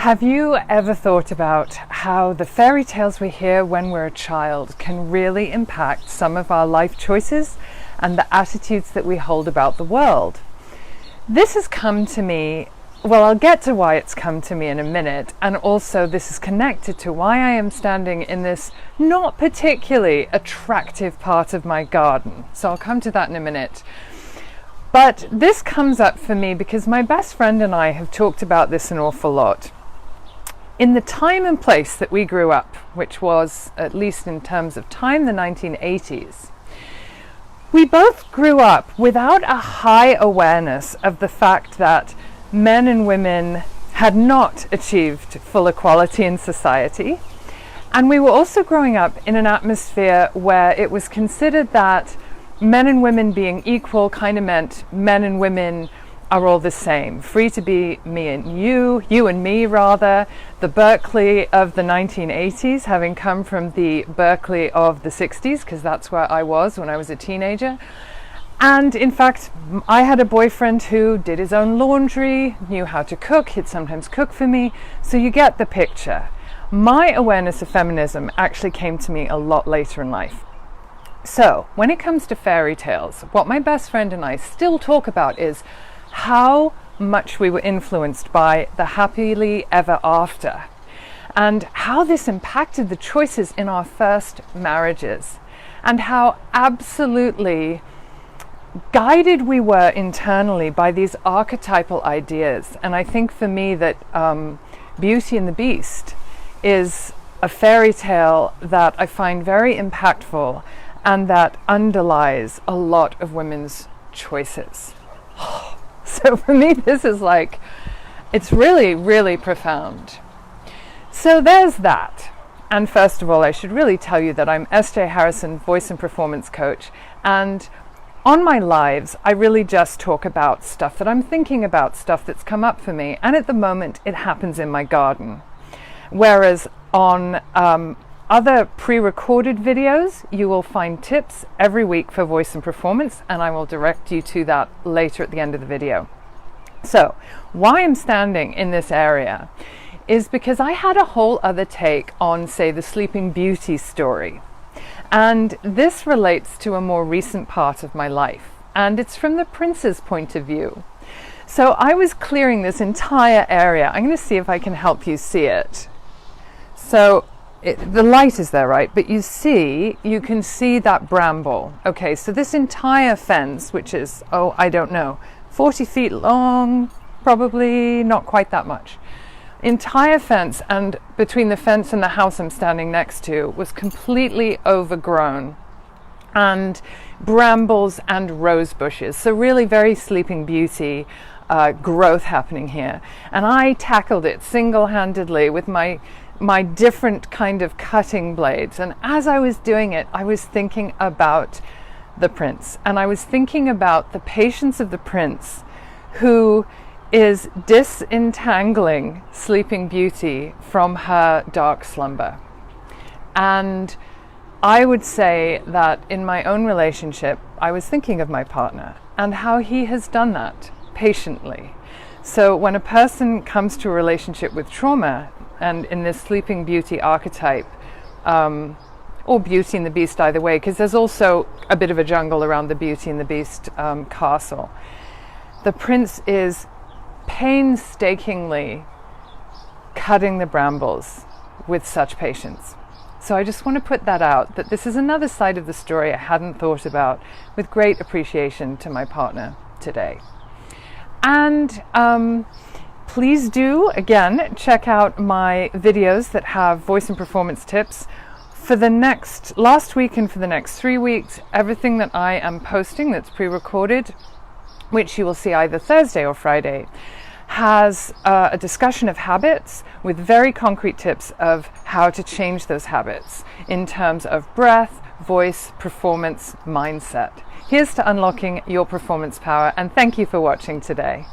Have you ever thought about how the fairy tales we hear when we're a child can really impact some of our life choices and the attitudes that we hold about the world? This has come to me, well, I'll get to why it's come to me in a minute, and also this is connected to why I am standing in this not particularly attractive part of my garden. So I'll come to that in a minute. But this comes up for me because my best friend and I have talked about this an awful lot. In the time and place that we grew up, which was, at least in terms of time, the 1980s, we both grew up without a high awareness of the fact that men and women had not achieved full equality in society. And we were also growing up in an atmosphere where it was considered that men and women being equal kind of meant men and women are all the same, free to be me and you and me rather, the Berkeley of the 1980s, having come from the Berkeley of the 60s, because that's where I was when I was a teenager. And in fact, I had a boyfriend who did his own laundry, knew how to cook, he'd sometimes cook for me, so you get the picture. My awareness of feminism actually came to me a lot later in life. So, when it comes to fairy tales, what my best friend and I still talk about is how much we were influenced by the happily ever after and how this impacted the choices in our first marriages and how absolutely guided we were internally by these archetypal ideas. And I think for me that Beauty and the Beast is a fairy tale that I find very impactful and that underlies a lot of women's choices. So for me, this is like, it's really, really profound. So there's that. And first of all, I should really tell you that I'm S.J. Harrison, voice and performance coach. And on my lives, I really just talk about stuff that I'm thinking about, stuff that's come up for me. And at the moment, it happens in my garden. Whereas on other pre-recorded videos, you will find tips every week for voice and performance, and I will direct you to that later at the end of the video. So, why I'm standing in this area is because I had a whole other take on, say, the Sleeping Beauty story. And this relates to a more recent part of my life, and it's from the prince's point of view. So I was clearing this entire area. I'm going to see if I can help you see it. So, the light is there, right? But you can see that bramble. Okay, so this entire fence, which is, I don't know, 40 feet long, probably not quite that much. Entire fence, and between the fence and the house I'm standing next to, was completely overgrown. And brambles and rose bushes. So really very Sleeping Beauty growth happening here. And I tackled it single-handedly with my different kind of cutting blades. And as I was doing it, I was thinking about the prince. And I was thinking about the patience of the prince who is disentangling Sleeping Beauty from her dark slumber. And I would say that in my own relationship, I was thinking of my partner and how he has done that patiently. So when a person comes to a relationship with trauma, and in this Sleeping Beauty archetype, or Beauty and the Beast either way, because there's also a bit of a jungle around the Beauty and the Beast castle. The prince is painstakingly cutting the brambles with such patience. So I just want to put that out, that this is another side of the story I hadn't thought about, with great appreciation to my partner today. And please do, again, check out my videos that have voice and performance tips. For the last week and for the next 3 weeks, everything that I am posting that's pre-recorded, which you will see either Thursday or Friday, has a discussion of habits with very concrete tips of how to change those habits in terms of breath, voice, performance, mindset. Here's to unlocking your performance power, and thank you for watching today.